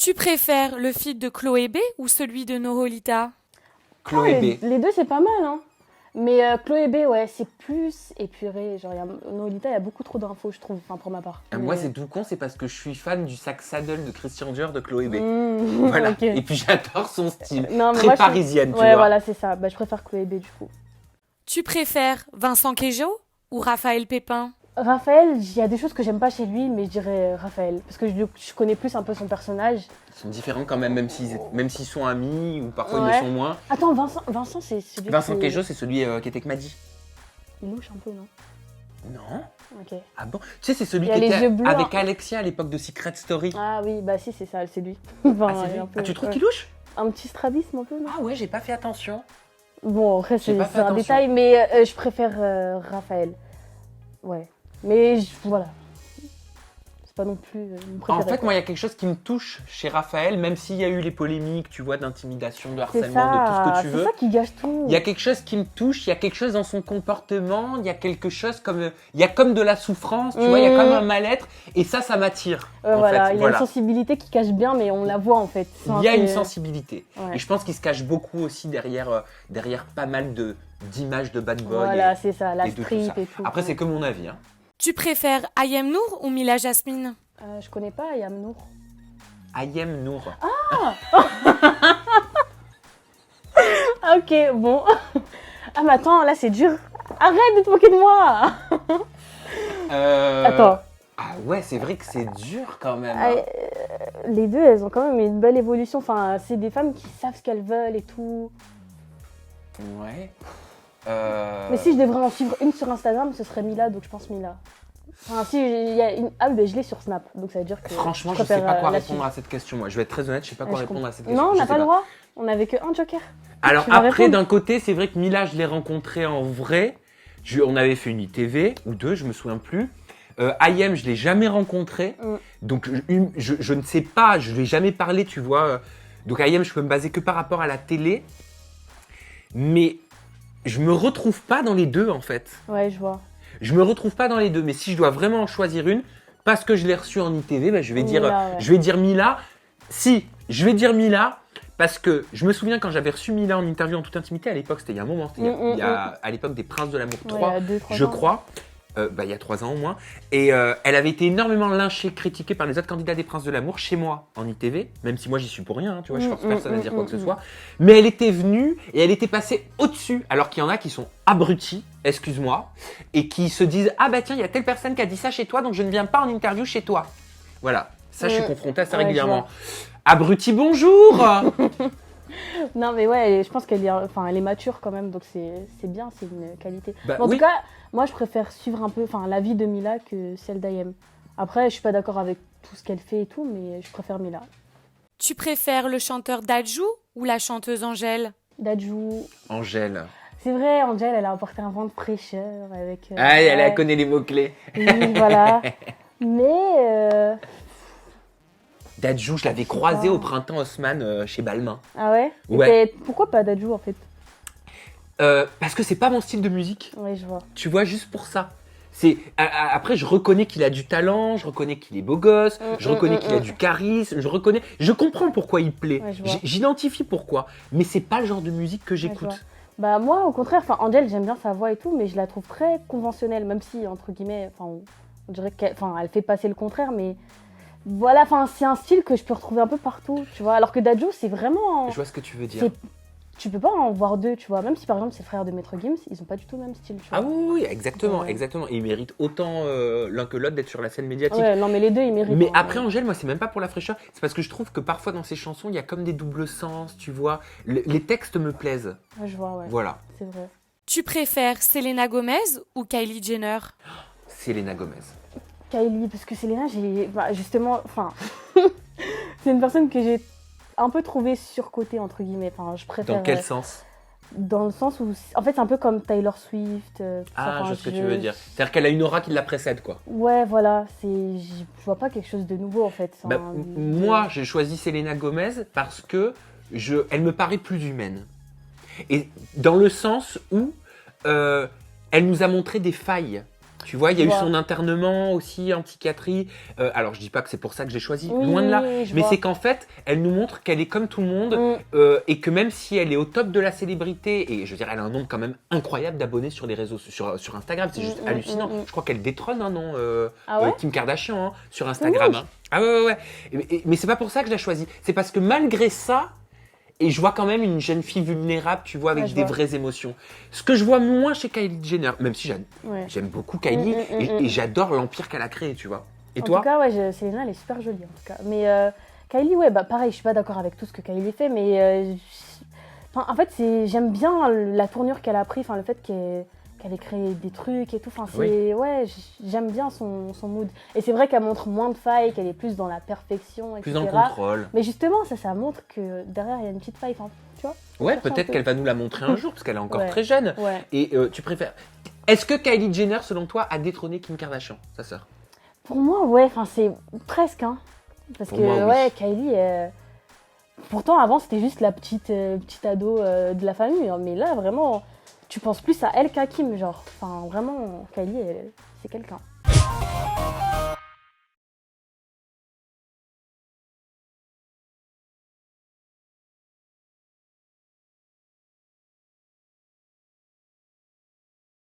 Tu préfères le feat de Chloé B ou celui de Noholita? Chloé B. Les deux, c'est pas mal, hein. Mais Chloé B, ouais, c'est plus épuré. Genre, Nolita, il y a beaucoup trop d'infos, je trouve, enfin, pour ma part. Moi, c'est tout con, c'est parce que je suis fan du sac saddle de Christian Dior de Chloé B. Mmh, Voilà. ok. Et puis j'adore son style. Non, mais Très moi, parisienne, tu ouais, vois. voilà, c'est ça. Bah, je préfère Chloé B, du coup. Tu préfères Vincent Queijo ou Raphaël Pépin? Raphaël, il y a des choses que j'aime pas chez lui, mais je dirais Raphaël. Parce que je connais plus un peu son personnage. Ils sont différents quand même, même s'ils sont amis ou parfois ils Ouais. le sont moins. Attends, Vincent c'est celui Vincent qui... Queijo, c'est celui qui était avec Maddy. Il louche un peu, non? Non. Ok. Ah bon? Tu sais, c'est celui Il a qui les était yeux bleus, avec hein. Alexia à l'époque de Secret Story. Ah oui, bah si, c'est ça, c'est lui. Enfin, Ah, c'est lui. un peu, Tu trouves ouais. qu'il louche? Un petit strabisme un peu, non? Ah ouais, j'ai pas fait attention. Bon, après, J'ai c'est pas fait un attention. détail, mais je préfère Raphaël. Ouais. Mais voilà. C'est pas non plus mon En préféré. fait, quoi. moi, il y a quelque chose qui me touche chez Raphaël, même s'il y a eu les polémiques, tu vois, d'intimidation, de c'est harcèlement, de tout ce que tu c'est veux. ça qui gâche tout. Il y a quelque chose qui me touche, il y a quelque chose dans son comportement, il y a quelque chose comme... Il y a comme de la souffrance, tu vois, il y a comme un mal-être, et ça m'attire, en voilà, fait. il a Voilà. une sensibilité qui cache bien, mais on la voit en fait. Il y a une sensibilité. Ouais. Et je pense qu'il se cache beaucoup aussi derrière pas mal d'images de bad boy. Voilà, c'est ça, la et de tout strip ça. et tout. Après, c'est que mon avis. Hein. Tu préfères Ayem Nour ou Mila Jasmine? Je connais pas Ayam Nour. Ayem Nour. Ah, ok, bon. Ah, mais attends, là c'est dur. Arrête de te moquer de moi. Attends. Ah ouais, c'est vrai que c'est dur quand même. Ah, Hein. les deux, elles ont quand même une belle évolution. Enfin, c'est des femmes qui savent ce qu'elles veulent et tout. Ouais. Mais si je devrais en suivre une sur Instagram, ce serait Mila, donc je pense Mila. Enfin, si il y a une. Ah, ben je l'ai sur Snap, donc ça veut dire que. Franchement, je sais préfère, pas quoi la répondre suivre. à cette question. Moi, je vais être très honnête, je sais pas quoi Je répondre à comprends. cette question. Non, on Je n'a sais pas le droit. On avait que un joker. Alors Tu vas après, répondre. d'un côté, c'est vrai que Mila, je l'ai rencontré en vrai. On avait fait une ITV ou deux, je me souviens plus. Ayem, je l'ai jamais rencontré. Donc je ne sais pas, je lui ai jamais parlé, tu vois. Donc Ayem, je peux me baser que par rapport à la télé. Mais je me retrouve pas dans les deux en fait. Ouais, je vois. Je me retrouve pas dans les deux. Mais si je dois vraiment en choisir une, parce que je l'ai reçue en ITV, bah, je vais dire Mila. Si, je vais dire Mila. Parce que je me souviens quand j'avais reçu Mila en interview en toute intimité, à l'époque, c'était il y a un moment, c'était à l'époque des Princes de l'amour 3, il y a 2-3 je ans. crois. Il y a 3 ans au moins. Et elle avait été énormément lynchée, critiquée par les autres candidats des Princes de l'amour chez moi en ITV, même si moi j'y suis pour rien, hein, tu vois, je force personne à dire quoi que ce soit. Mais elle était venue et elle était passée au-dessus, alors qu'il y en a qui sont abrutis, excuse-moi, et qui se disent « Ah bah tiens, il y a telle personne qui a dit ça chez toi, donc je ne viens pas en interview chez toi. » Voilà, ça je suis confronté à ça régulièrement. Abruti, bonjour. Non, mais ouais, je pense qu'elle est mature quand même, donc c'est bien, c'est une qualité. Bah, En oui. tout cas, moi, je préfère suivre un peu la vie de Mila que celle d'Ayem. Après, je suis pas d'accord avec tout ce qu'elle fait et tout, mais je préfère Mila. Tu préfères le chanteur Dadju ou la chanteuse Angèle? Dadju. Angèle. C'est vrai, Angèle, elle a apporté un vent de fraîcheur avec... Ah, elle ouais. connaît les mots-clés. Oui, voilà. Mais... Dadju, je l'avais croisé au printemps Haussmann chez Balmain. Ah ouais, Ouais. Pourquoi pas Dadju, en fait? Parce que c'est pas mon style de musique. Oui, je vois. Tu vois, juste pour ça. Après, je reconnais qu'il a du talent, je reconnais qu'il est beau gosse, je reconnais qu'il a du charisme, je comprends pourquoi il plaît, Ouais, je vois. j'identifie pourquoi, mais c'est pas le genre de musique que Ouais, je j'écoute. vois. Bah moi, au contraire, Angèle, j'aime bien sa voix et tout, mais je la trouve très conventionnelle, même si, entre guillemets, on dirait qu'elle elle fait passer le contraire, mais voilà, c'est un style que je peux retrouver un peu partout, tu vois, alors que Dadju, c'est vraiment... Je vois ce que tu veux dire. Tu peux pas en voir deux, tu vois, même si par exemple c'est le frère de Maître Gims, ils ont pas du tout le même style, tu vois. Ah oui, exactement, Ouais. exactement. Et ils méritent autant l'un que l'autre d'être sur la scène médiatique. Ouais, non mais les deux, ils méritent. Mais hein, après, ouais. Angèle, moi, c'est même pas pour la fraîcheur. C'est parce que je trouve que parfois dans ses chansons, il y a comme des doubles sens, tu vois. Les textes me plaisent. Ouais, je vois, ouais. Voilà. C'est vrai. Tu préfères Selena Gomez ou Kylie Jenner? Selena Gomez. Kylie, parce que Selena, justement, c'est une personne que j'ai un peu trouvée surcotée, entre guillemets. Je préfère... Dans quel sens? Dans le sens où, en fait, c'est un peu comme Taylor Swift. Je vois ce que tu veux dire. C'est-à-dire qu'elle a une aura qui la précède, quoi. Ouais, voilà. Je vois pas quelque chose de nouveau, en fait. Moi, j'ai choisi Selena Gomez parce que elle me paraît plus humaine. Et dans le sens où elle nous a montré des failles. Tu vois, il y a eu vois. son internement aussi en psychiatrie. Alors, je dis pas que c'est pour ça que j'ai choisi, Oui, loin de là. oui, je Mais vois. c'est qu'en fait, elle nous montre qu'elle est comme tout le monde et que même si elle est au top de la célébrité, et je veux dire, elle a un nombre quand même incroyable d'abonnés sur les réseaux, sur Instagram, c'est juste hallucinant. Je crois qu'elle détrône, hein, non Ah ouais Kim Kardashian, hein, sur Instagram. Hein. Ah ouais. Mais c'est pas pour ça que je l'ai choisi. C'est parce que malgré ça, et je vois quand même une jeune fille vulnérable, tu vois, avec Ouais, je des vois. vraies émotions. Ce que je vois moins chez Kylie Jenner, même si Ouais. j'aime beaucoup Kylie et j'adore l'empire qu'elle a créé, tu vois. Et En toi tout cas, ouais, Selena, elle est super jolie en tout cas. Mais Kylie, ouais, bah pareil, je suis pas d'accord avec tout ce que Kylie fait, mais enfin, en fait, j'aime bien la tournure qu'elle a pris, enfin le fait qu'elle ait créé des trucs et tout. Enfin, ouais, j'aime bien son mood. Et c'est vrai qu'elle montre moins de failles, qu'elle est plus dans la perfection, Plus etc. dans le contrôle. Mais justement, ça montre que derrière il y a une petite faille, enfin, tu vois. Ouais, cherche un peut-être peu. qu'elle va nous la montrer un jour, parce qu'elle est encore Ouais. très jeune. Ouais. Et tu préfères. Est-ce que Kylie Jenner, selon toi, a détrôné Kim Kardashian, sa sœur? Pour moi, ouais, enfin c'est presque, hein. Parce Pour que moi, oui. ouais, Kylie. Pourtant, avant, c'était juste la petite ado de la famille. Hein. Mais là, vraiment, tu penses plus à elle qu'à Kim, genre. Enfin, vraiment, Kylie, c'est quelqu'un.